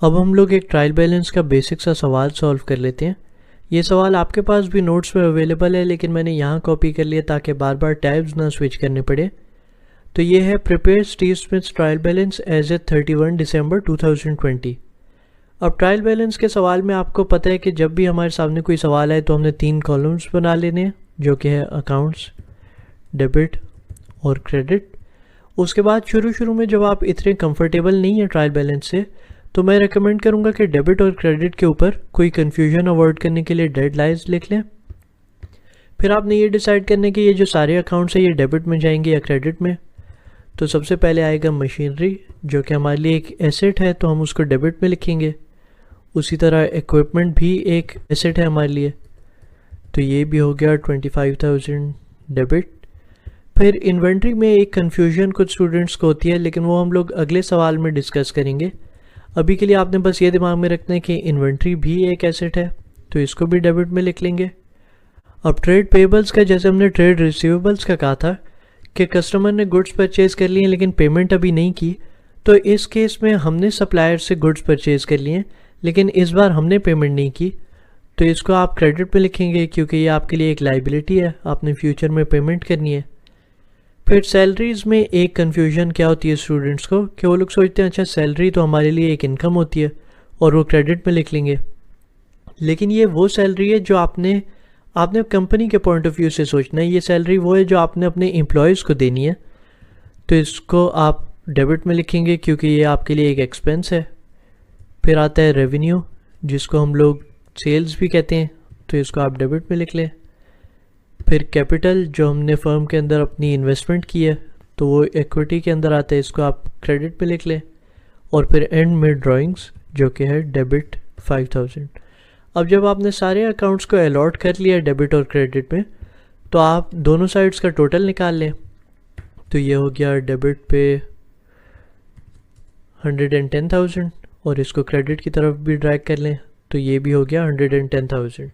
अब हम लोग एक ट्रायल बैलेंस का बेसिक सा सवाल सॉल्व कर लेते हैं। ये सवाल आपके पास भी नोट्स में अवेलेबल है, लेकिन मैंने यहाँ कॉपी कर लिया ताकि बार बार टैब्स ना स्विच करने पड़े। तो ये है prepare Steve Smith trial balance as a 31 दिसंबर 2020। अब ट्रायल बैलेंस के सवाल में आपको पता है कि जब भी हमारे सामने कोई सवाल आए तो हमने 3 कॉलम्स बना लेने हैं, जो कि है अकाउंट्स, डेबिट और क्रेडिट। उसके बाद शुरू में जब आप इतने कंफर्टेबल नहीं है ट्रायल बैलेंस से, तो मैं रेकमेंड करूंगा कि डेबिट और क्रेडिट के ऊपर कोई कन्फ्यूजन अवॉइड करने के लिए डेड लाइन्स लिख लें। फिर आपने ये डिसाइड करना कि ये जो सारे अकाउंट्स हैं ये डेबिट में जाएंगे या क्रेडिट में। तो सबसे पहले आएगा मशीनरी, जो कि हमारे लिए एक एसेट है, तो हम उसको डेबिट में लिखेंगे। उसी तरह इक्विपमेंट भी एक एसेट है हमारे लिए, तो ये भी हो गया 25,000 डेबिट। फिर इन्वेंट्री में एक कन्फ्यूजन कुछ स्टूडेंट्स को होती है, लेकिन वो हम लोग अगले सवाल में डिस्कस करेंगे। अभी के लिए आपने बस ये दिमाग में रखना है कि इन्वेंट्री भी एक एसेट है, तो इसको भी डेबिट में लिख लेंगे। अब ट्रेड पेबल्स का, जैसे हमने ट्रेड रिसीवेबल्स का कहा था कि कस्टमर ने गुड्स परचेज़ कर लिए लेकिन पेमेंट अभी नहीं की, तो इस केस में हमने सप्लायर से गुड्स परचेज़ कर लिए लेकिन इस बार हमने पेमेंट नहीं की, तो इसको आप क्रेडिट में लिखेंगे क्योंकि ये आपके लिए एक लाइबिलिटी है, आपने फ्यूचर में पेमेंट करनी है। फिर सैलरीज़ में एक कन्फ्यूजन क्या होती है स्टूडेंट्स को कि वो लोग सोचते हैं अच्छा सैलरी तो हमारे लिए एक इनकम होती है और वो क्रेडिट में लिख लेंगे, लेकिन ये वो सैलरी है जो आपने कंपनी के पॉइंट ऑफ व्यू से सोचना है। ये सैलरी वो है जो आपने अपने एम्प्लॉयज़ को देनी है, तो इसको आप डेबिट में लिखेंगे क्योंकि ये आपके लिए एक एक्सपेंस है। फिर आता है रेवेन्यू, जिसको हम लोग सेल्स भी कहते हैं, तो इसको आप डेबिट में लिख लें। फिर कैपिटल, जो हमने फर्म के अंदर अपनी इन्वेस्टमेंट की है, तो वो इक्विटी के अंदर आता है, इसको आप क्रेडिट पे लिख लें। और फिर एंड में ड्राइंग्स, जो कि है डेबिट 5,000। अब जब आपने सारे अकाउंट्स को अलॉट कर लिया डेबिट और क्रेडिट में, तो आप दोनों साइड्स का टोटल निकाल लें। तो ये हो गया डेबिट पे 110,000 और इसको क्रेडिट की तरफ भी ड्रैग कर लें, तो ये भी हो गया 110,000।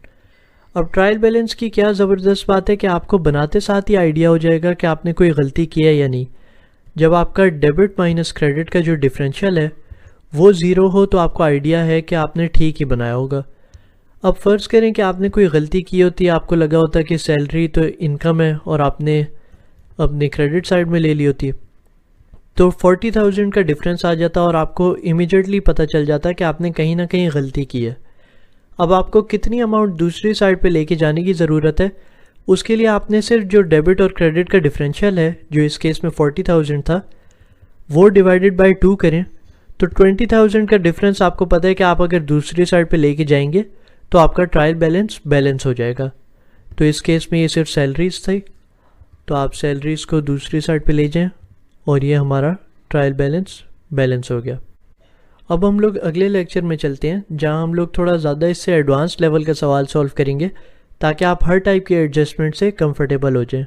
अब ट्रायल बैलेंस की क्या ज़बरदस्त बात है कि आपको बनाते साथ ही आइडिया हो जाएगा कि आपने कोई गलती की है या नहीं। जब आपका डेबिट माइनस क्रेडिट का जो डिफरेंशियल है वो ज़ीरो हो, तो आपको आइडिया है कि आपने ठीक ही बनाया होगा। अब फ़र्ज़ करें कि आपने कोई गलती की होती है, आपको लगा होता है कि सैलरी तो इनकम है और आपने अपनी क्रेडिट साइड में ले ली होती है, तो 40,000 का डिफरेंस आ जाता और आपको इमीडिएटली पता चल जाता है कि आपने कहीं ना कहीं गलती की है। अब आपको कितनी अमाउंट दूसरी साइड पे लेके जाने की ज़रूरत है, उसके लिए आपने सिर्फ जो डेबिट और क्रेडिट का डिफरेंशियल है, जो इस केस में 40,000 था, वो डिवाइडेड बाय 2 करें, तो 20,000 का डिफरेंस आपको पता है कि आप अगर दूसरी साइड पे लेके जाएंगे तो आपका ट्रायल बैलेंस हो जाएगा। तो इस केस में ये सिर्फ सैलरीज थी, तो आप सैलरीज़ को दूसरी साइड पे ले जाएं और ये हमारा ट्रायल बैलेंस हो गया। अब हम लोग अगले लेक्चर में चलते हैं, जहां हम लोग थोड़ा ज़्यादा इससे एडवांस लेवल का सवाल सॉल्व करेंगे ताकि आप हर टाइप के एडजस्टमेंट से कंफर्टेबल हो जाएं।